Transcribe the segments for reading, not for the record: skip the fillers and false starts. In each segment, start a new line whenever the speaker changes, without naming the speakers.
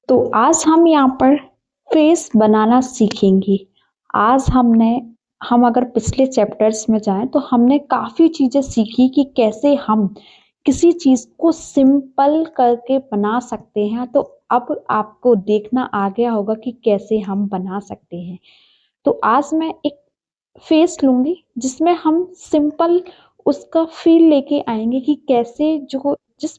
तो आज हम यहाँ पर फेस बनाना सीखेंगे। आज हम अगर पिछले चैप्टर्स में जाएँ तो हमने काफ़ी चीज़ें सीखी कि कैसे हम किसी चीज़ को सिंपल करके बना सकते हैं। तो अब आपको देखना आ गया होगा कि कैसे हम बना सकते हैं। तो आज मैं एक फेस लूँगी जिसमें हम सिंपल उसका फ़ील लेके आएँगे कि कैसे जो जिस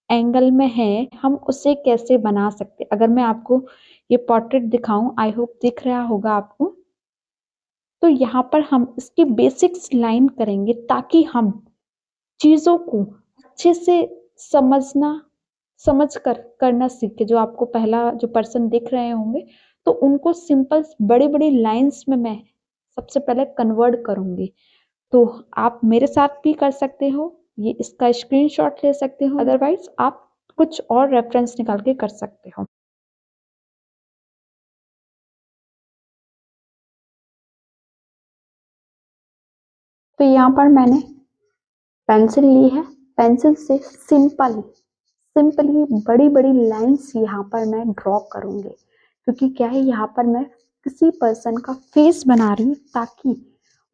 एंगल में है, हम उसे कैसे बना सकते हैं। अगर मैं आपको ये पोर्ट्रेट दिखाऊँ, आई होप दिख रहा होगा आपको। तो यहाँ पर हम इसकी बेसिक्स लाइन करेंगे ताकि हम चीज़ों को अच्छे से समझना समझ कर करना सीखें। जो आपको पहला जो पर्सन दिख रहे होंगे, तो उनको सिंपल बड़ी-बड़ी लाइन्स में मैं सबसे पहले कन्वर्ट करूँगी। तो आप मेरे साथ भी कर सकते हो, ये इसका स्क्रीनशॉट ले सकते हो, अदरवाइज़ आप कुछ और रेफ़रेंस निकाल के कर सकते हो। तो यहाँ पर मैंने पेंसिल ली है, पेंसिल से सिंपली बड़ी-बड़ी लाइन्स यहाँ पर मैं ड्रॉ करूँगी। क्योंकि क्या है, यहाँ पर मैं किसी पर्सन का फेस बना रही हूँ ताकि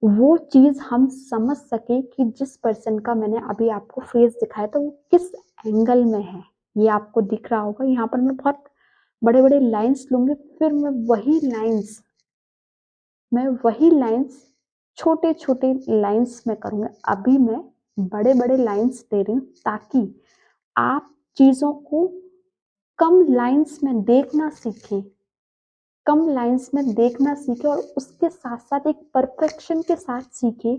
वो चीज़ हम समझ सकें कि जिस पर्सन का मैंने अभी आपको फेस दिखाया था वो किस एंगल में है। ये आपको दिख रहा होगा। यहाँ पर मैं बहुत बड़े-बड़े लाइन्स लूँगी, फिर मैं वही लाइन्स छोटे-छोटे लाइन्स में करूँगी। अभी मैं बड़े-बड़े लाइन्स दे रही हूँ ताकि आप चीज़ों को कम लाइन्स में देखना सीखें। कम लाइन्स में देखना सीखें और उसके साथ-साथ एक परफेक्शन के साथ सीखें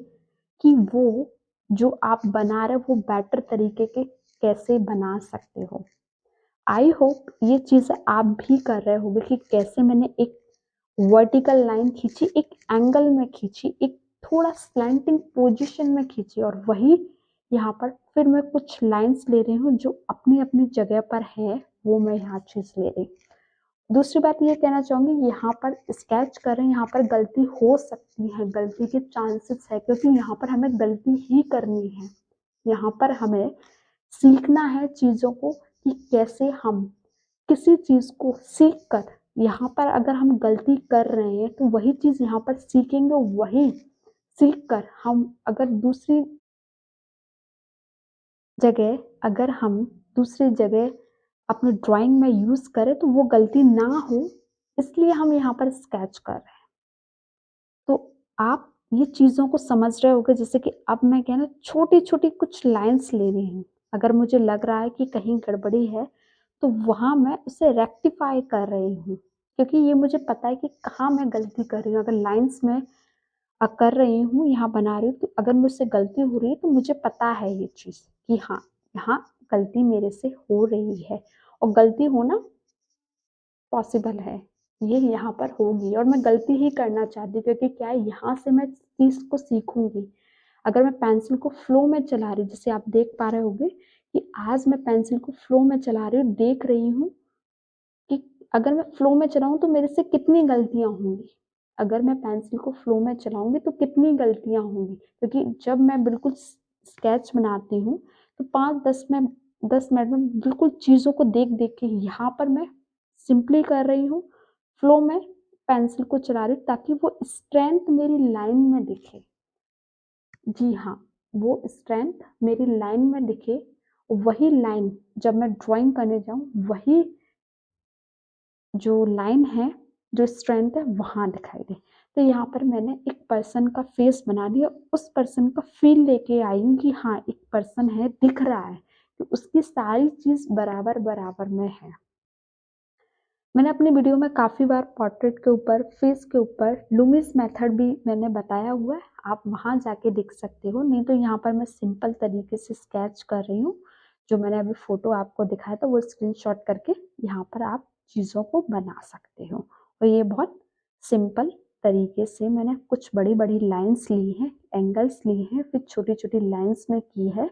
कि वो जो आप बना रहे हो वो बेटर तरीके के कैसे बना सकते हो। आई होप ये चीज़ आप भी कर रहे होंगे कि कैसे मैंने एक वर्टिकल लाइन खींची, एक एंगल में खींची, एक थोड़ा स्लैंटिंग पोजीशन में खींची और वही यहाँ पर फिर मैं कुछ लाइन्स ले रही हूँ जो अपनी-अपनी जगह पर है, वो मैं यहाँ चीज़ ले रही हूँ। दूसरी बात ये कहना चाहूँगी, यहाँ पर स्केच कर रहे हैं, यहाँ पर गलती हो सकती है, गलती के चांसेस है क्योंकि यहाँ पर हमें गलती ही करनी है। यहाँ पर हमें सीखना है चीज़ों को कि कैसे हम किसी चीज़ को सीख कर, यहाँ पर अगर हम गलती कर रहे हैं तो वही चीज़ यहाँ पर सीखेंगे, वही सीख कर हम जगह अगर हम दूसरी जगह अपनी ड्राइंग में यूज़ करें तो वो गलती ना हो, इसलिए हम यहाँ पर स्केच कर रहे हैं। तो आप ये चीज़ों को समझ रहे होंगे, जैसे कि अब मैं क्या है ना छोटी-छोटी कुछ लाइन्स ले रही हूँ। अगर मुझे लग रहा है कि कहीं गड़बड़ी है, तो वहाँ मैं उसे रेक्टिफ़ाई कर रही हूँ। क्योंकि ये मुझे पता है कि कहाँ मैं गलती कर रही हूँ। अगर लाइन्स में कर रही हूँ, यहाँ बना रही हूँ, तो अगर मुझसे गलती हो रही है तो मुझे पता है ये चीज़ कि हाँ, यहाँ गलती मेरे से हो रही है और गलती होना पॉसिबल है। ये यहाँ पर होगी और मैं गलती ही करना चाहती हूँ क्योंकि क्या है, यहाँ से मैं चीज़ को सीखूँगी। अगर मैं पेंसिल को फ्लो में चला रही हूँ, जैसे आप देख पा रहे होंगे कि आज मैं पेंसिल को फ्लो में चला रही हूँ, देख रही हूँ कि अगर मैं फ्लो में चलाऊँ तो मेरे से कितनी गलतियाँ होंगी। अगर मैं पेंसिल को फ्लो में चलाऊँगी तो कितनी गलतियाँ होंगी, क्योंकि जब मैं बिल्कुल स्केच बनाती हूँ तो 10 मिनट में बिल्कुल चीज़ों को देख-देख के यहाँ पर मैं सिंपली कर रही हूँ, फ्लो में पेंसिल को चला रही हूँ ताकि वो स्ट्रेंथ मेरी लाइन में दिखे। जी हाँ, वो स्ट्रेंथ मेरी लाइन में दिखे, वही लाइन जब मैं ड्राइंग करने जाऊँ, वही जो लाइन है, जो स्ट्रेंथ है, वहाँ दिखाई दे। तो यहाँ पर मैंने एक पर्सन का फेस बना लिया, उस पर्सन का फ़ील लेके आई हूँ कि हाँ, एक पर्सन है, दिख रहा है, तो उसकी सारी चीज़ बराबर-बराबर में है। मैंने अपनी वीडियो में काफ़ी बार पोर्ट्रेट के ऊपर, फेस के ऊपर लूमिस मेथड भी मैंने बताया हुआ है, आप वहाँ जाके देख सकते हो। नहीं तो यहाँ पर मैं सिंपल तरीके से स्केच कर रही हूँ। जो मैंने अभी फ़ोटो आपको दिखाया था वो स्क्रीनशॉट करके यहाँ पर आप चीज़ों को बना सकते हो। और ये बहुत सिंपल तरीके से मैंने कुछ बड़ी-बड़ी लाइन्स ली हैं, एंगल्स लिए हैं, फिर छोटी-छोटी लाइन्स में की है।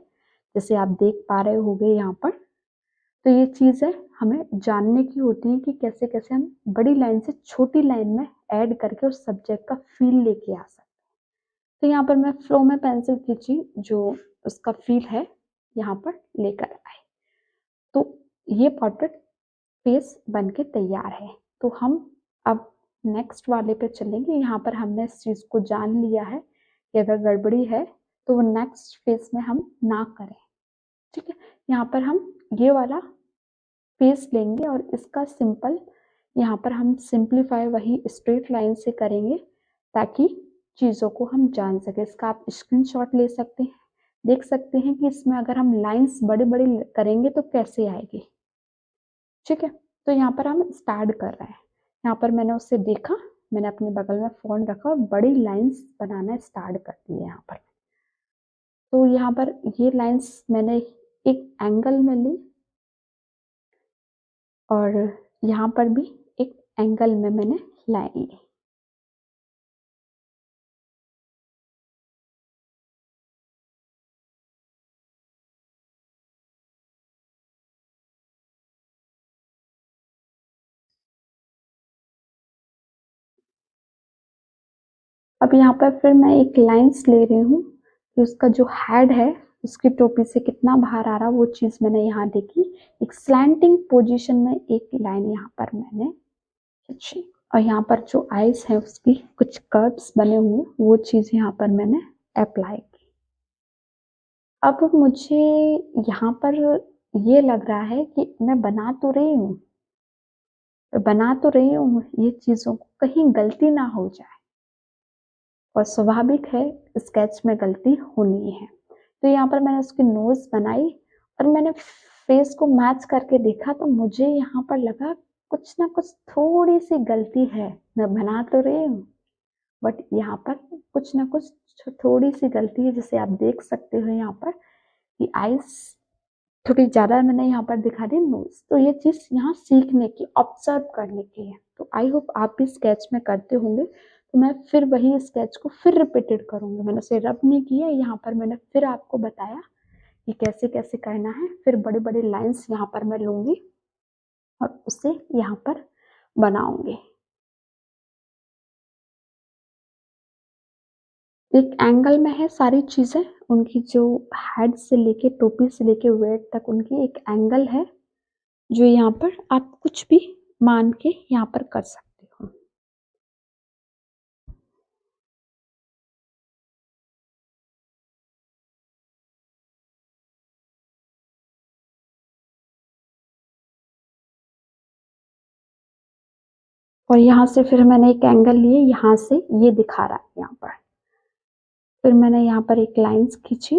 जैसे आप देख पा रहे होंगे यहाँ पर। तो ये चीज़ें हमें जानने की होती है कि कैसे-कैसे हम बड़ी लाइन से छोटी लाइन में ऐड करके उस सब्जेक्ट का फ़ील लेके आ सकते हैं। तो यहाँ पर मैं फ्लो में पेंसिल खींची, जो उसका फ़ील है यहाँ पर लेकर आए। तो ये पोर्ट्रेट फेस बन के तैयार है। तो हम अब नेक्स्ट वाले पे चलेंगे। यहाँ पर हमने इस चीज़ को जान लिया है कि अगर गड़बड़ी है तो वो नेक्स्ट फेस में हम ना करें, ठीक है। यहाँ पर हम ये वाला फेस लेंगे और इसका सिंपल यहाँ पर हम सिंप्लीफाई वही स्ट्रेट लाइन से करेंगे ताकि चीज़ों को हम जान सकें। इसका आप स्क्रीनशॉट ले सकते हैं, देख सकते हैं कि इसमें अगर हम लाइंस बड़ी-बड़ी करेंगे तो कैसे आएगी, ठीक है। तो यहाँ पर हम स्टार्ट कर रहे हैं। यहाँ पर मैंने उसे देखा, मैंने अपने बगल में फ़ोन रखा और बड़ी लाइंस बनाना स्टार्ट कर दिए यहाँ पर। तो यहाँ पर ये लाइंस मैंने एक एंगल में ली और यहाँ पर भी एक एंगल में मैंने लाइन ली। अब यहाँ पर फिर मैं एक लाइन्स ले रही हूँ कि उसका जो हेड है उसकी टोपी से कितना बाहर आ रहा है वो चीज़ मैंने यहाँ देखी। एक स्लैंटिंग पोजीशन में एक लाइन यहाँ पर मैंने खींची और यहाँ पर जो आईज है उसकी कुछ कर्व्स बने हुए वो चीज़ यहाँ पर मैंने अप्लाई की। अब मुझे यहाँ पर ये लग रहा है कि मैं बना तो रही हूँ ये चीज़ों को कहीं गलती ना हो जाए और स्वाभाविक है स्केच में गलती होनी है। तो यहाँ पर मैंने उसकी नोज़ बनाई और मैंने फेस को मैच करके देखा तो मुझे यहाँ पर लगा कुछ ना कुछ थोड़ी-सी गलती है। मैं बना तो रही हूँ बट यहाँ पर कुछ ना कुछ थोड़ी-सी गलती है जिसे आप देख सकते हो यहाँ पर कि आइज़ थोड़ी ज़्यादा मैंने यहाँ पर दिखा दी नोज़। तो ये चीज़ यहाँ सीखने की, ऑब्ज़र्व करने की है। तो आई होप आप भी स्केच में करते होंगे। तो मैं फिर वही स्केच को फिर रिपीटेड करूँगी। मैंने उसे रब नहीं किया, यहाँ पर मैंने फिर आपको बताया कि कैसे-कैसे करना है। फिर बड़े-बड़े लाइन्स यहाँ पर मैं लूँगी और उसे यहाँ पर बनाऊँगी। एक एंगल में है सारी चीज़ें, उनकी जो हेड से लेके टोपी से लेके वेट तक उनकी एक एंगल है, जो यहाँ पर आप कुछ भी मान के यहाँ पर कर सकते हो। और यहाँ से फिर मैंने एक एंगल लिए, यहाँ से ये दिखा रहा है यहाँ पर। फिर मैंने यहाँ पर एक लाइन्स खींची,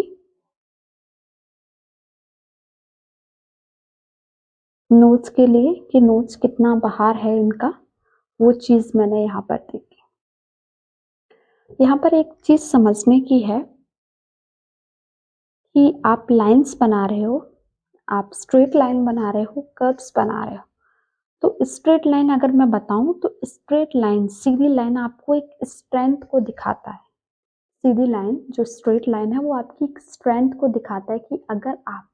नोज़ के लिए कि नोज़ कितना बाहर है इनका, वो चीज़ मैंने यहाँ पर देखी। यहाँ पर एक चीज़ समझने की है कि आप लाइन्स बना रहे हो, आप स्ट्रेट लाइन बना रहे हो, कर्व्स बना रहे हो। तो स्ट्रेट लाइन अगर मैं बताऊँ तो स्ट्रेट लाइन, सीधी लाइन आपको एक स्ट्रेंथ को दिखाता है। सीधी लाइन जो स्ट्रेट लाइन है वो आपकी एक स्ट्रेंथ को दिखाता है कि अगर आप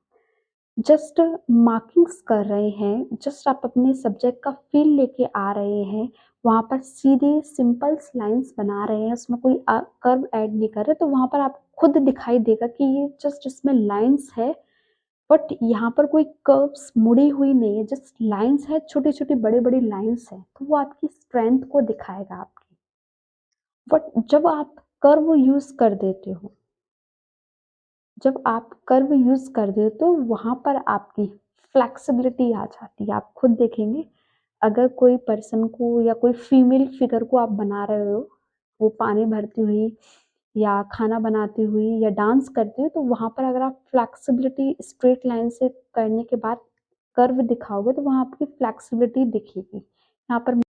जस्ट मार्किंग्स कर रहे हैं, जस्ट आप अपने सब्जेक्ट का फ़ील लेके आ रहे हैं, वहाँ पर सीधे सिंपल लाइन्स बना रहे हैं, उसमें कोई कर्व ऐड नहीं कर रहे, तो वहाँ पर आपको खुद दिखाई देगा कि ये जस्ट इसमें लाइन्स है, बट यहाँ पर कोई कर्व्स मुड़ी हुई नहीं है, जस्ट लाइन्स है, छोटी-छोटी, बड़ी-बड़ी लाइन्स हैं, तो वो आपकी स्ट्रेंथ को दिखाएगा आपकी। बट जब आप कर्व यूज़ कर देते हो, जब आप कर्व यूज़ कर दे तो वहाँ पर आपकी फ्लेक्सिबिलिटी आ जाती है। आप खुद देखेंगे अगर कोई पर्सन को या कोई फीमेल फिगर को आप बना रहे हो, वो पानी भरती हुई या खाना बनाती हुई या डांस करती हुई, तो वहाँ पर अगर आप फ्लेक्सिबिलिटी स्ट्रेट लाइन से करने के बाद कर्व दिखाओगे तो वहाँ आपकी फ्लेक्सिबिलिटी दिखेगी। यहाँ पर